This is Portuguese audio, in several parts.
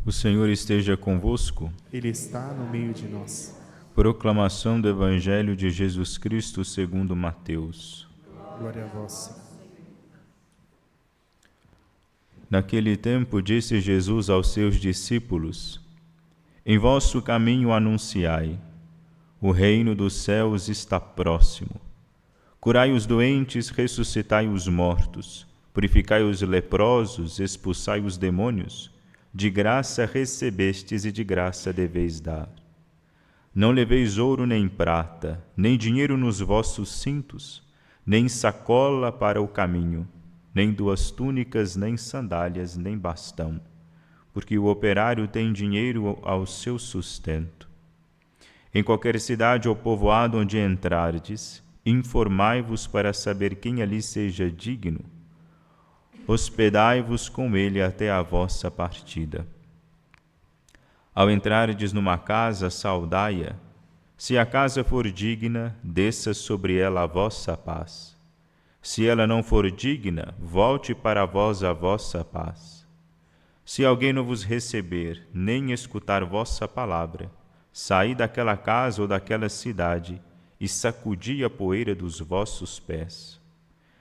O Senhor esteja convosco. Ele está no meio de nós. Proclamação do Evangelho de Jesus Cristo segundo Mateus. Glória a vós, Senhor. Naquele tempo disse Jesus aos seus discípulos: Em vosso caminho anunciai, o reino dos céus está próximo. Curai os doentes, ressuscitai os mortos, purificai os leprosos, expulsai os demônios. De graça recebestes e de graça deveis dar. Não leveis ouro nem prata, nem dinheiro nos vossos cintos, nem sacola para o caminho, nem 2 túnicas, nem sandálias, nem bastão, porque o operário tem dinheiro ao seu sustento. Em qualquer cidade ou povoado onde entrardes, informai-vos para saber quem ali seja digno. Hospedai-vos com ele até a vossa partida. Ao entrardes numa casa, saudai-a. Se a casa for digna, desça sobre ela a vossa paz. Se ela não for digna, volte para vós a vossa paz. Se alguém não vos receber, nem escutar vossa palavra, saí daquela casa ou daquela cidade e sacudi a poeira dos vossos pés.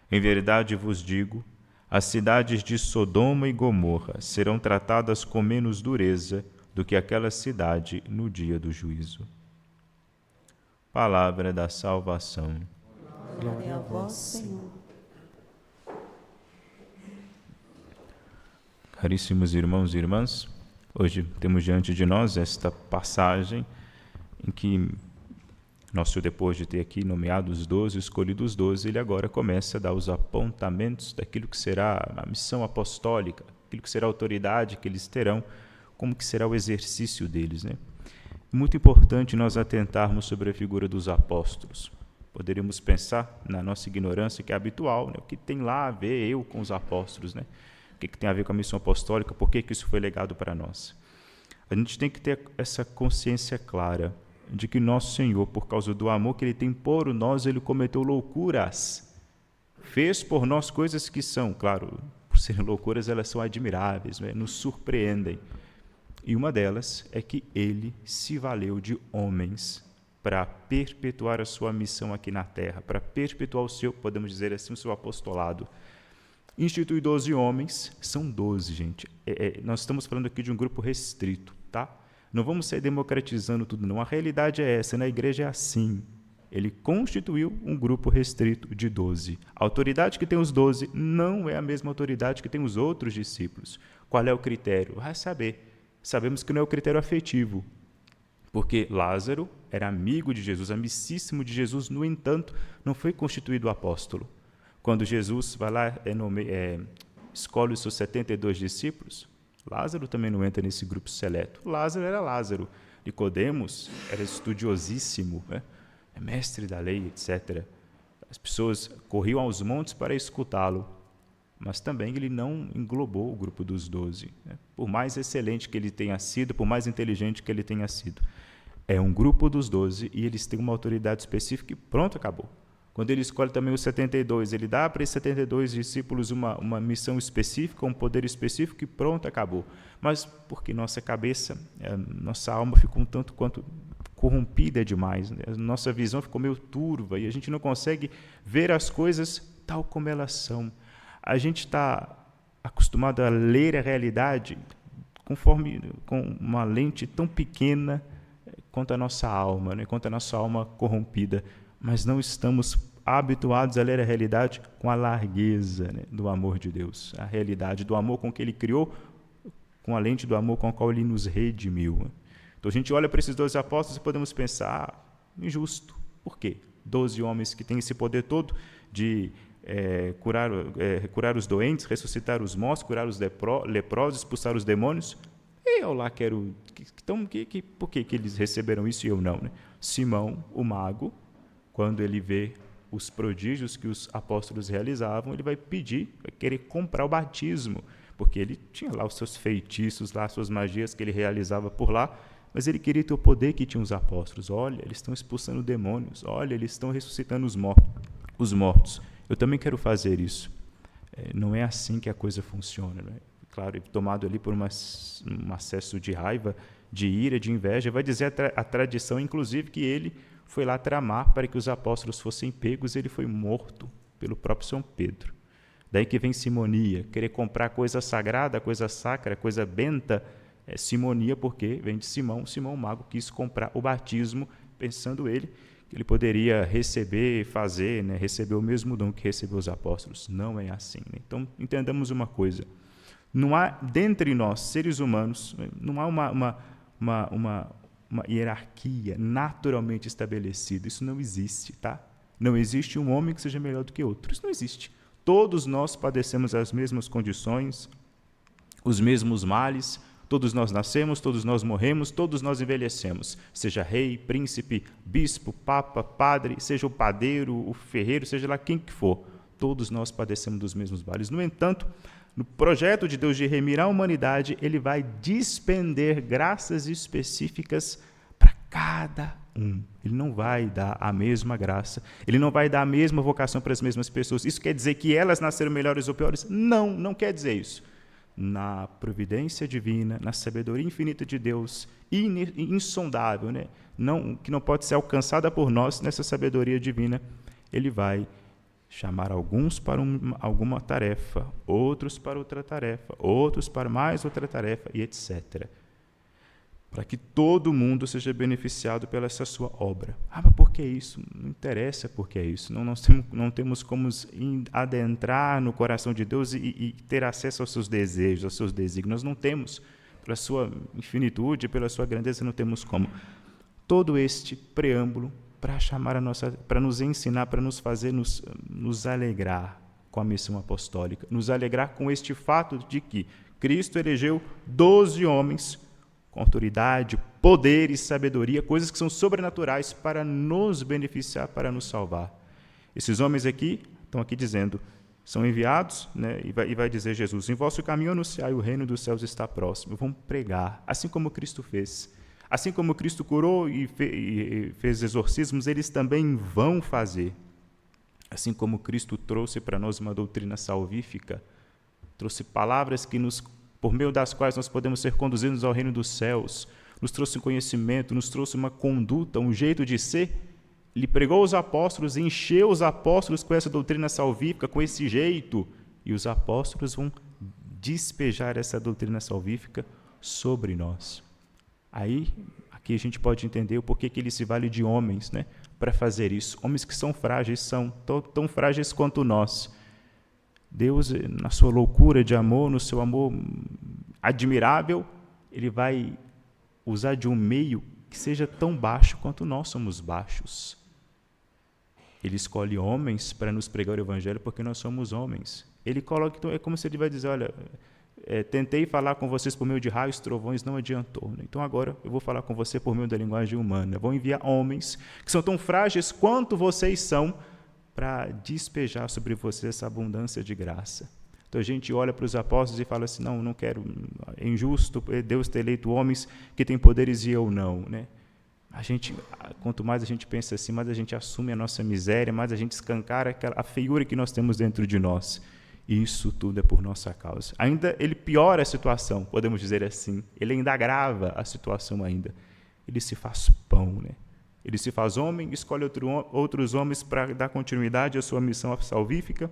Em verdade vos digo, as cidades de Sodoma e Gomorra serão tratadas com menos dureza do que aquela cidade no dia do juízo. Palavra da salvação. Glória a vós, Senhor. Caríssimos irmãos e irmãs, hoje temos diante de nós esta passagem em que nosso, depois de ter aqui nomeado os 12, escolhido os 12, ele agora começa a dar os apontamentos daquilo que será a missão apostólica, aquilo que será a autoridade que eles terão, como que será o exercício deles, né? Muito importante nós atentarmos sobre a figura dos apóstolos. Poderíamos pensar na nossa ignorância, que é habitual, né? O que tem lá a ver eu com os apóstolos, né? O que tem a ver com a missão apostólica, por que isso foi legado para nós? A gente tem que ter essa consciência clara de que nosso Senhor, por causa do amor que Ele tem por nós, Ele cometeu loucuras. Fez por nós coisas que são, claro, por serem loucuras, elas são admiráveis, né? Nos surpreendem. E uma delas é que Ele se valeu de homens para perpetuar a sua missão aqui na terra, para perpetuar o seu, podemos dizer assim, o seu apostolado. Institui 12 homens, são 12, gente. Nós estamos falando aqui de um grupo restrito, tá? Não vamos sair democratizando tudo, não. A realidade é essa, na igreja é assim. Ele constituiu um grupo restrito de 12. A autoridade que tem os 12 não é a mesma autoridade que tem os outros discípulos. Qual é o critério? Vai saber. Sabemos que não é o critério afetivo, porque Lázaro era amigo de Jesus, amicíssimo de Jesus, no entanto, não foi constituído apóstolo. Quando Jesus vai lá, escolhe os seus 72 discípulos, Lázaro também não entra nesse grupo seleto. Lázaro era Lázaro. Nicodemos era estudiosíssimo, né? Mestre da lei, etc. As pessoas corriam aos montes para escutá-lo, mas também ele não englobou o grupo dos 12. Né? Por mais excelente que ele tenha sido, por mais inteligente que ele tenha sido. É um grupo dos 12 e eles têm uma autoridade específica e pronto, acabou. Quando ele escolhe também os 72, ele dá para esses 72 discípulos uma missão específica, um poder específico e pronto, acabou. Mas porque nossa cabeça, nossa alma ficou um tanto quanto corrompida demais, né? A nossa visão ficou meio turva e a gente não consegue ver as coisas tal como elas são. A gente está acostumado a ler a realidade com uma lente tão pequena quanto a nossa alma, né? Quanto a nossa alma corrompida. Mas não estamos habituados a ler a realidade com a largueza, né, do amor de Deus, a realidade do amor com que Ele criou, com a lente do amor com a qual Ele nos redimiu. Então a gente olha para esses 12 apóstolos e podemos pensar, injusto. Por quê? 12 homens que têm esse poder todo de curar os doentes, ressuscitar os mortos, curar os leprosos, expulsar os demônios. E eu lá quero... Então, por que eles receberam isso e eu não? Né? Simão, o mago, quando ele vê os prodígios que os apóstolos realizavam, ele vai querer comprar o batismo, porque ele tinha lá os seus feitiços, lá as suas magias que ele realizava por lá, mas ele queria ter o poder que tinham os apóstolos. Olha, eles estão expulsando demônios, olha, eles estão ressuscitando os mortos. Eu também quero fazer isso. Não é assim que a coisa funciona, não é? claro, tomado ali por um acesso de raiva, de ira, de inveja, vai dizer a tradição, inclusive, que ele foi lá tramar para que os apóstolos fossem pegos, ele foi morto pelo próprio São Pedro. Daí que vem simonia, querer comprar coisa sagrada, coisa sacra, coisa benta, é simonia, porque vem de Simão. Simão Mago quis comprar o batismo, pensando ele que ele poderia receber, fazer, né, receber o mesmo dom que recebeu os apóstolos. Não é assim. Né? Então, entendamos uma coisa. Não há, dentre nós, seres humanos, não há uma hierarquia naturalmente estabelecida. Isso não existe, tá? Não existe um homem que seja melhor do que outro. Isso não existe. Todos nós padecemos as mesmas condições, os mesmos males, todos nós nascemos, todos nós morremos, todos nós envelhecemos. Seja rei, príncipe, bispo, papa, padre, seja o padeiro, o ferreiro, seja lá quem que for. Todos nós padecemos dos mesmos males. No entanto, no projeto de Deus de remir a humanidade, ele vai despender graças específicas para cada um. Ele não vai dar a mesma graça, ele não vai dar a mesma vocação para as mesmas pessoas. Isso quer dizer que elas nasceram melhores ou piores? Não, não quer dizer isso. Na providência divina, na sabedoria infinita de Deus, insondável, né? Que não pode ser alcançada por nós, nessa sabedoria divina, ele vai chamar alguns para alguma tarefa, outros para outra tarefa, outros para mais outra tarefa, e etc. Para que todo mundo seja beneficiado pela essa sua obra. Mas por que isso? Não interessa por que é isso. Não temos como adentrar no coração de Deus e ter acesso aos seus desejos, aos seus desígnios. Nós não temos. Pela sua infinitude, pela sua grandeza, não temos como. Todo este preâmbulo para nos ensinar, para nos fazer nos alegrar com a missão apostólica, nos alegrar com este fato de que Cristo elegeu 12 homens com autoridade, poder e sabedoria, coisas que são sobrenaturais para nos beneficiar, para nos salvar. Esses homens aqui estão aqui dizendo, são enviados, né, e vai dizer Jesus, em vosso caminho anunciai, o reino dos céus está próximo. Vão pregar, assim como Cristo fez. Assim como Cristo curou e fez exorcismos, eles também vão fazer. Assim como Cristo trouxe para nós uma doutrina salvífica, trouxe palavras por meio das quais nós podemos ser conduzidos ao reino dos céus, nos trouxe um conhecimento, nos trouxe uma conduta, um jeito de ser. Ele pregou os apóstolos, encheu os apóstolos com essa doutrina salvífica, com esse jeito, e os apóstolos vão despejar essa doutrina salvífica sobre nós. Aí, aqui a gente pode entender o porquê que ele se vale de homens, né, para fazer isso. Homens que são frágeis, são tão frágeis quanto nós. Deus, na sua loucura de amor, no seu amor admirável, ele vai usar de um meio que seja tão baixo quanto nós somos baixos. Ele escolhe homens para nos pregar o evangelho porque nós somos homens. Ele coloca, então, é como se ele vai dizer, olha, tentei falar com vocês por meio de raios, trovões, não adiantou. Né? Então agora eu vou falar com você por meio da linguagem humana. Vou enviar homens que são tão frágeis quanto vocês são, para despejar sobre você essa abundância de graça. Então a gente olha para os apóstolos e fala assim, não quero, é injusto Deus ter eleito homens que têm poderes e eu não. Né? Quanto mais a gente pensa assim, mais a gente assume a nossa miséria, mais a gente escancara a feiura que nós temos dentro de nós. E isso tudo é por nossa causa. Ainda ele piora a situação, podemos dizer assim. Ele ainda agrava a situação ainda. Ele se faz pão, né? Ele se faz homem, escolhe outros homens para dar continuidade à sua missão salvífica.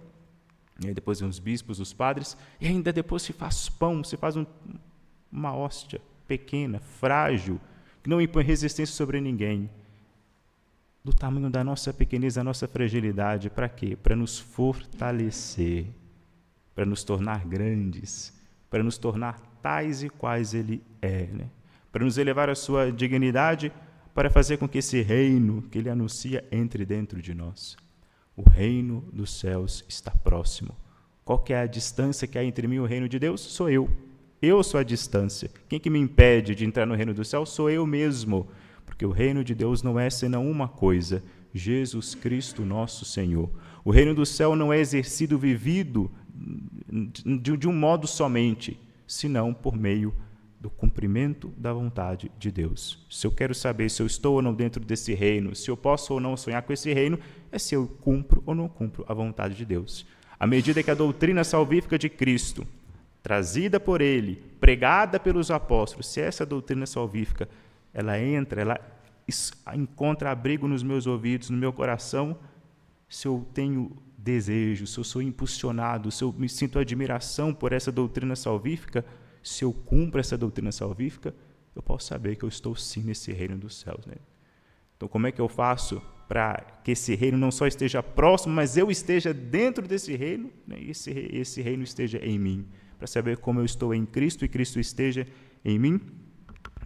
E aí depois vem os bispos, os padres. E ainda depois se faz pão, se faz uma hóstia pequena, frágil, que não impõe resistência sobre ninguém. Do tamanho da nossa pequenez, da nossa fragilidade. Para quê? Para nos fortalecer, para nos tornar grandes, para nos tornar tais e quais Ele é, né? Para nos elevar à sua dignidade, para fazer com que esse reino que Ele anuncia entre dentro de nós. O reino dos céus está próximo. Qual que é a distância que há entre mim e o reino de Deus? Sou eu. Eu sou a distância. Quem que me impede de entrar no reino do céu? Sou eu mesmo. Porque o reino de Deus não é senão uma coisa, Jesus Cristo nosso Senhor. O reino do céu não é exercido, vivido de um modo somente, senão por meio do cumprimento da vontade de Deus. Se eu quero saber se eu estou ou não dentro desse reino, se eu posso ou não sonhar com esse reino, é se eu cumpro ou não cumpro a vontade de Deus. À medida que a doutrina salvífica de Cristo trazida por ele, pregada pelos apóstolos, se essa doutrina salvífica, ela entra, ela encontra abrigo nos meus ouvidos, no meu coração, se eu tenho desejo, se eu sou impulsionado, se eu me sinto admiração por essa doutrina salvífica, se eu cumpro essa doutrina salvífica, eu posso saber que eu estou sim nesse reino dos céus, né? Então, como é que eu faço para que esse reino não só esteja próximo, mas eu esteja dentro desse reino, né? E esse reino esteja em mim? Para saber como eu estou em Cristo e Cristo esteja em mim,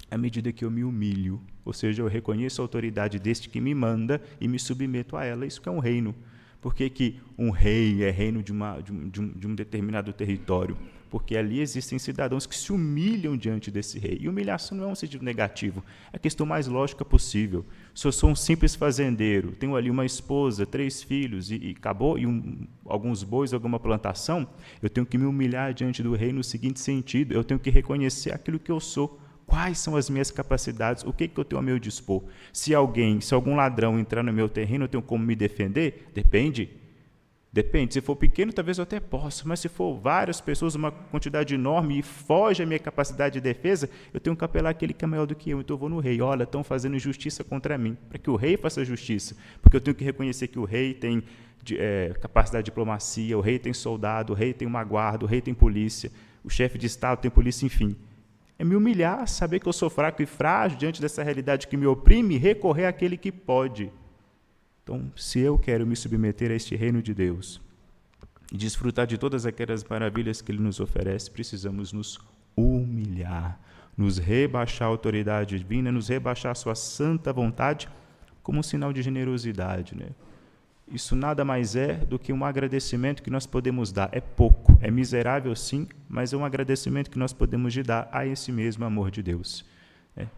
à medida que eu me humilho, ou seja, eu reconheço a autoridade deste que me manda e me submeto a ela. Isso que é um reino. Por que um rei é reino de um determinado território? Porque ali existem cidadãos que se humilham diante desse rei. E humilhação não é um sentido negativo, é a questão mais lógica possível. Se eu sou um simples fazendeiro, tenho ali uma esposa, 3 filhos e acabou, e alguns bois, alguma plantação, eu tenho que me humilhar diante do rei no seguinte sentido: eu tenho que reconhecer aquilo que eu sou. Quais são as minhas capacidades? O que eu tenho a meu dispor? Se algum ladrão entrar no meu terreno, eu tenho como me defender? Depende. Se for pequeno, talvez eu até possa, mas se for várias pessoas, uma quantidade enorme, e foge a minha capacidade de defesa, eu tenho que apelar àquele que é maior do que eu. Então eu vou no rei. Olha, estão fazendo injustiça contra mim, para que o rei faça justiça. Porque eu tenho que reconhecer que o rei tem capacidade de diplomacia, o rei tem soldado, o rei tem uma guarda, o rei tem polícia, o chefe de Estado tem polícia, enfim. É me humilhar, saber que eu sou fraco e frágil diante dessa realidade que me oprime, e recorrer àquele que pode. Então, se eu quero me submeter a este reino de Deus e desfrutar de todas aquelas maravilhas que Ele nos oferece, precisamos nos humilhar, nos rebaixar a autoridade divina, nos rebaixar a sua santa vontade como um sinal de generosidade, né? Isso nada mais é do que um agradecimento que nós podemos dar. É pouco, é miserável sim, mas é um agradecimento que nós podemos dar a esse mesmo amor de Deus, né?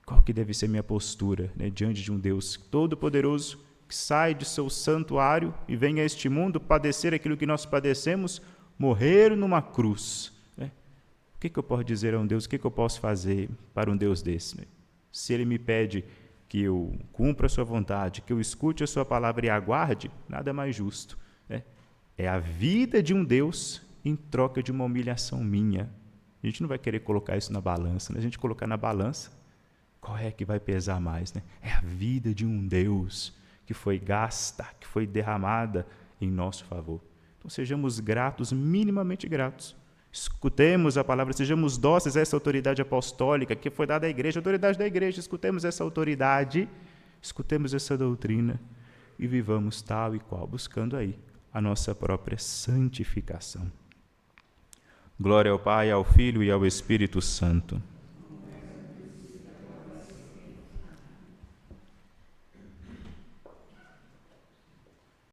Qual que deve ser minha postura, né, diante de um Deus todo-poderoso, que sai de seu santuário e vem a este mundo padecer aquilo que nós padecemos, morrer numa cruz, né? O que eu posso dizer a um Deus? O que eu posso fazer para um Deus desse, né? Se Ele me pede que eu cumpra a sua vontade, que eu escute a sua palavra e aguarde, nada mais justo, né? É a vida de um Deus em troca de uma humilhação minha. A gente não vai querer colocar isso na balança, né? A gente colocar na balança, qual é que vai pesar mais, né? É a vida de um Deus que foi gasta, que foi derramada em nosso favor. Então sejamos gratos, minimamente gratos. Escutemos a palavra, sejamos dóceis a essa autoridade apostólica que foi dada à igreja, a autoridade da igreja. Escutemos essa autoridade, escutemos essa doutrina e vivamos tal e qual, buscando aí a nossa própria santificação. Glória ao Pai, ao Filho e ao Espírito Santo.